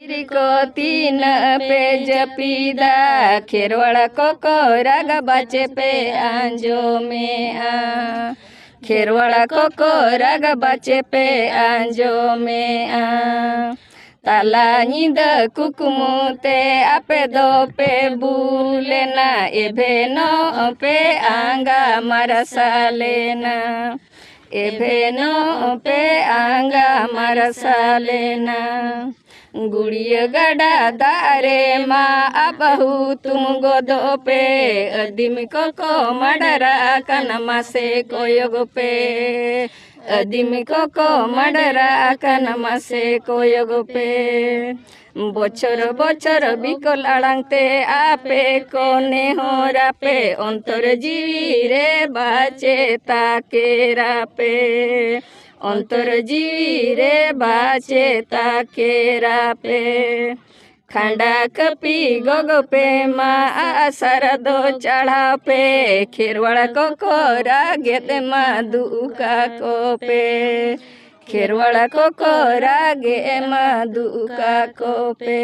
को तीन पे जपीदा खेरवाड़ा को राग बचे पे आंजो में खेरवाड़ा को राग बचे पे आंजो में ताला नींद कुकुमुते आपे दो पे बुलेना एभे नो पे आंगा मरसा लेना एभे नो पे आंगा मरसा लेना गुड़िया गड़ा दारे माँ अबहू तुम गोदो पे अदिम को मडरा कनमा से कोयोग पे अदिम को मडरा कनमा से कोयोग पे बचर बचर बिकल आड़ांगते आपे कोने हो रापे अंतर जीवी रे बाचे ताके रापे अंतर जीवी रे बाचे ताके रापे खांडा कपी गोगो पे माँ सरदो चढ़ा पे खेरवाड़ा को रागे माँ दुका को पे खेरवाड़ा को रागे माँ दुका को पे।